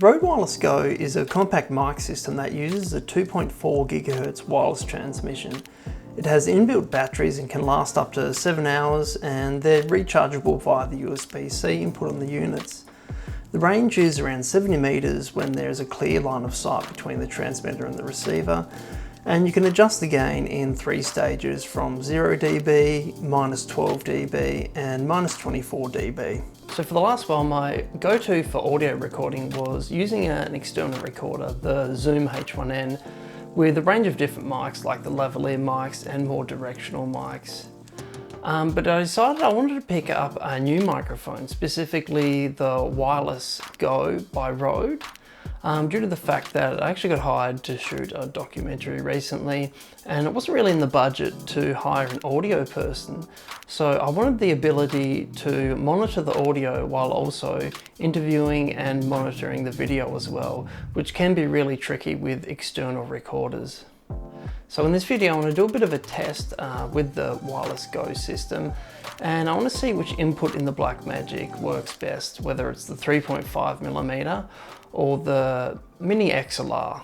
Rode Wireless Go is a compact mic system that uses a 2.4 GHz wireless transmission. It has inbuilt batteries and can last up to 7 hours, and they're rechargeable via the USB-C input on the units. The range is around 70 meters when there's a clear line of sight between the transmitter and the receiver, and you can adjust the gain in 3 stages from 0 dB, minus 12 dB and minus 24 dB. So for the last while, my go-to for audio recording was using an external recorder, the Zoom H1N, with a range of different mics like the lavalier mics and more directional mics. But I decided I wanted to pick up a new microphone, specifically the Wireless Go by Rode, due to the fact that I actually got hired to shoot a documentary recently, and it wasn't really in the budget to hire an audio person. So I wanted the ability to monitor the audio while also interviewing and monitoring the video as well, which can be really tricky with external recorders. So in this video, I want to do a bit of a test with the Wireless Go system, and I want to see which input in the Blackmagic works best, whether it's the 3.5mm or the Mini XLR.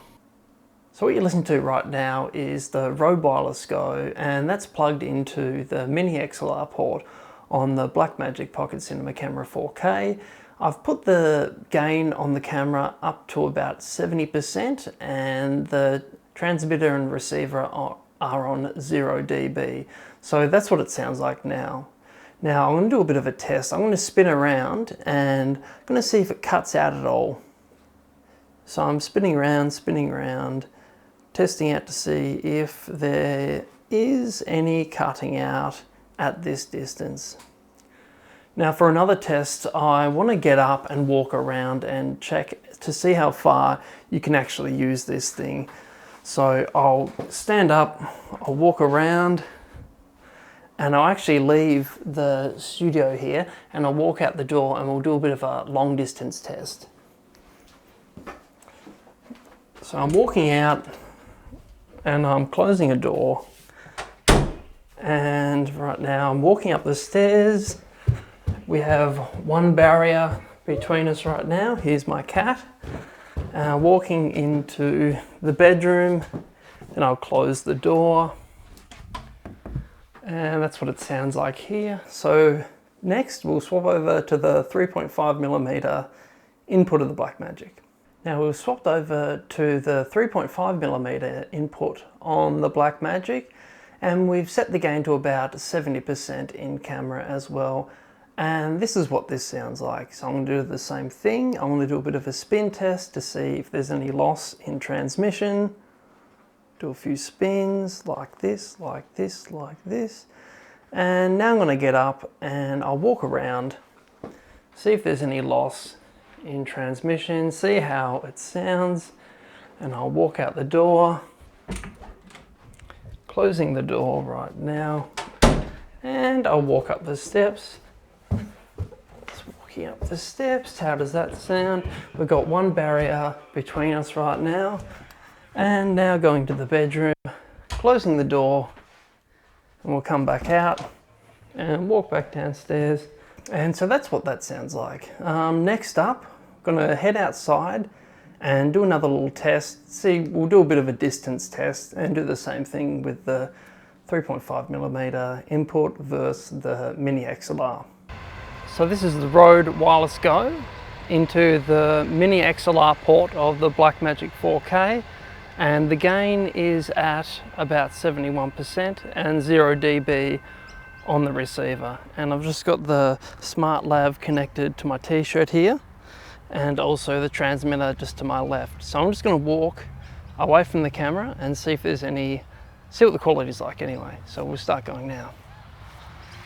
So what you're listening to right now is the Rode Wireless Go, and that's plugged into the Mini XLR port on the Blackmagic Pocket Cinema Camera 4K. I've put the gain on the camera up to about 70%, and the transmitter and receiver are on 0 dB. So that's what it sounds like now. Now I'm going to do a bit of a test. I'm going to spin around and I'm going to see if it cuts out at all. So I'm spinning around, testing out to see if there is any cutting out at this distance. Now for another test, I want to get up and walk around and check to see how far you can actually use this thing. So I'll stand up, I'll walk around, and I'll actually leave the studio here and I'll walk out the door and we'll do a bit of a long distance test. So I'm walking out and I'm closing a door, and right now I'm walking up the stairs. We have one barrier between us right now. Here's my cat. Walking into the bedroom, and I'll close the door, and that's what it sounds like here. So next we'll swap over to the 3.5mm input of the Blackmagic. Now we've swapped over to the 3.5mm input on the Blackmagic, and we've set the gain to about 70% in camera as well. And this is what this sounds like. So I'm going to do the same thing. I'm going to do a bit of a spin test to see if there's any loss in transmission. Do a few spins like this, like this, like this. And now I'm going to get up and I'll walk around, see if there's any loss in transmission, see how it sounds, and I'll walk out the door, closing the door right now, and I'll walk up the steps. Walking up the steps, how does that sound? We've got one barrier between us right now, and now going to the bedroom, closing the door, and we'll come back out and walk back downstairs. And so that's what that sounds like. Next up, I'm going to head outside and do another little test. See, we'll do a bit of a distance test and do the same thing with the 3.5mm input versus the Mini XLR. So this is the Rode Wireless Go into the Mini XLR port of the Blackmagic 4K, and the gain is at about 71% and 0 dB on the receiver. And I've just got the Smart Lav connected to my t-shirt here, and also the transmitter just to my left. So I'm just going to walk away from the camera and see if there's any, see what the quality is like anyway. So we'll start going now.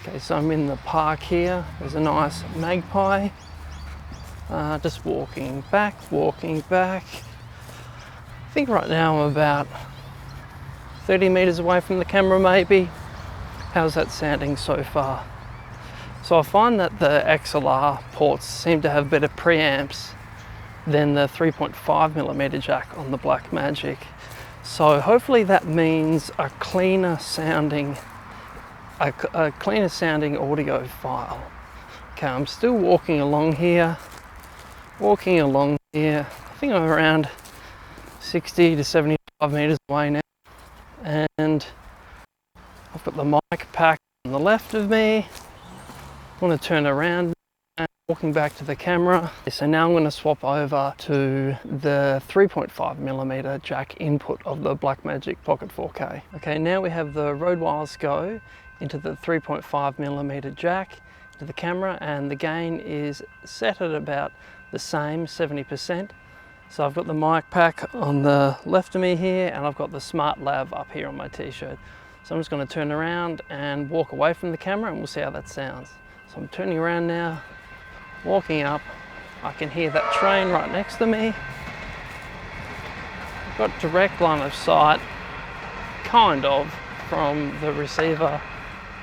Okay, so I'm in the park here. There's a nice magpie. Just walking back, walking back. I think right now I'm about 30 meters away from the camera maybe. How's that sounding so far? So I find that the XLR ports seem to have better preamps than the 3.5mm jack on the Blackmagic. So hopefully that means a cleaner sounding audio file. Okay, I'm still walking along here, walking along here. I think I'm around 60 to 75 meters away now, and I've got the mic pack on the left of me. I want to turn around and walking back to the camera. So now I'm going to swap over to the 3.5mm jack input of the Blackmagic Pocket 4K. Okay, now we have the Rode Wireless Go into the 3.5mm jack to the camera, and the gain is set at about the same, 70%. So I've got the mic pack on the left of me here, and I've got the Smart Lav up here on my t-shirt. So I'm just going to turn around and walk away from the camera, and we'll see how that sounds. So I'm turning around now, walking up. I can hear that train right next to me. I've got direct line of sight, kind of, from the receiver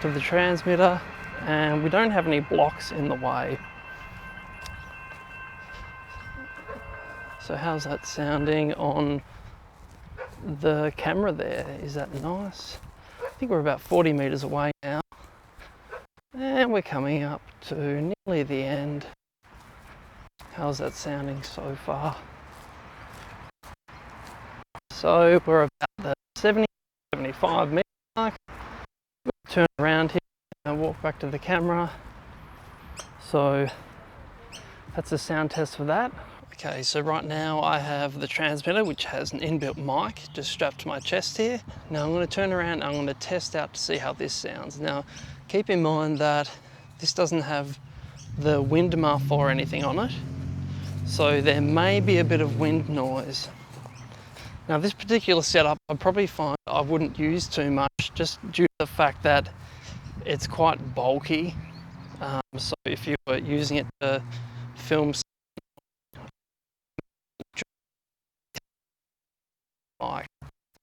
to the transmitter, and we don't have any blocks in the way. So how's that sounding on the camera there? Is that nice? I think we're about 40 meters away now, and we're coming up to nearly the end. How's that sounding so far? So we're about the 70-75 meter mark. Turn around here and walk back to the camera. So that's a sound test for that. Okay, so right now I have the transmitter, which has an inbuilt mic just strapped to my chest here. Now I'm going to turn around and I'm going to test out to see how this sounds. Now keep in mind that this doesn't have the wind muff or anything on it, so there may be a bit of wind noise. Now this particular setup I'd probably find I wouldn't use too much, just due to the fact that it's quite bulky. So if you were using it to film mic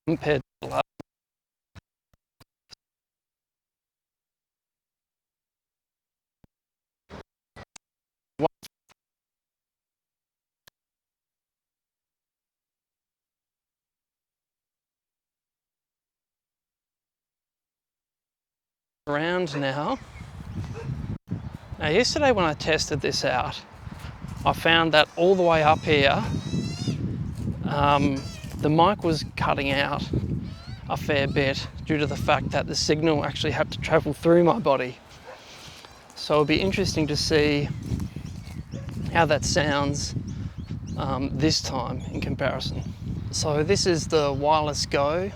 compared to the last around now. Now yesterday when I tested this out, I found that all the way up here, the mic was cutting out a fair bit due to the fact that the signal actually had to travel through my body. So it'll be interesting to see how that sounds this time in comparison. So this is the Wireless Go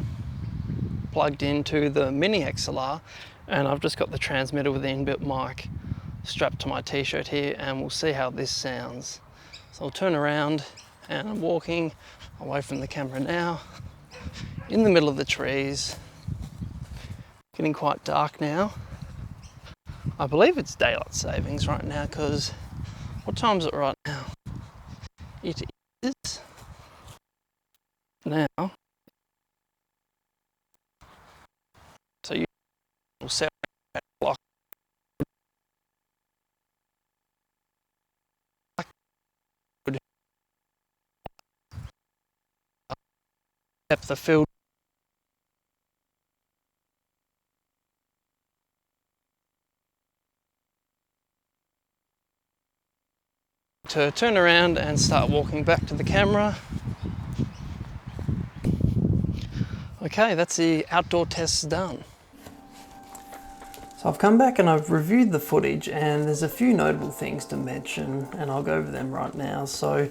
plugged into the Mini XLR, and I've just got the transmitter with the inbuilt mic strapped to my t-shirt here, and we'll see how this sounds. So I'll turn around and I'm walking away from the camera now, in the middle of the trees. Getting quite dark now. I believe it's daylight savings right now, because what time is it right now? It is now. So you will set a clock. Depth of field. To turn around and start walking back to the camera. Okay, that's the outdoor tests done. So I've come back and I've reviewed the footage, and there's a few notable things to mention, and I'll go over them right now. So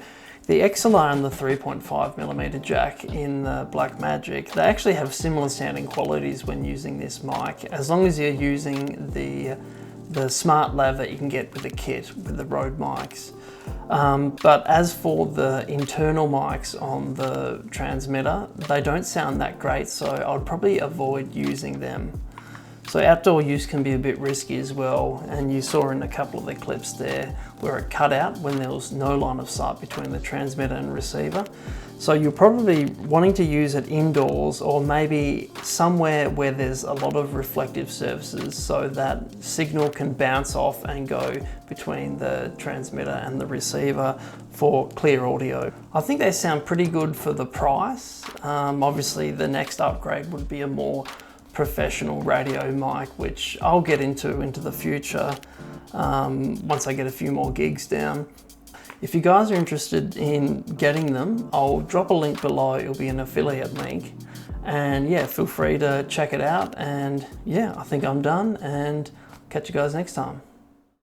the XLR and the 3.5mm jack in the Blackmagic, they actually have similar sounding qualities when using this mic, as long as you're using the Smart Lav that you can get with the kit with the Rode mics. But as for the internal mics on the transmitter, they don't sound that great, so I'd probably avoid using them. So outdoor use can be a bit risky as well, and you saw in a couple of the clips there where it cut out when there was no line of sight between the transmitter and receiver. So you're probably wanting to use it indoors, or maybe somewhere where there's a lot of reflective surfaces, so that signal can bounce off and go between the transmitter and the receiver for clear audio. I think they sound pretty good for the price. Obviously the next upgrade would be a more professional radio mic, which I'll get into the future once I get a few more gigs down. If you guys are interested in getting them, I'll drop a link below. It'll be an affiliate link. And yeah, feel free to check it out. And yeah, I think I'm done, and catch you guys next time.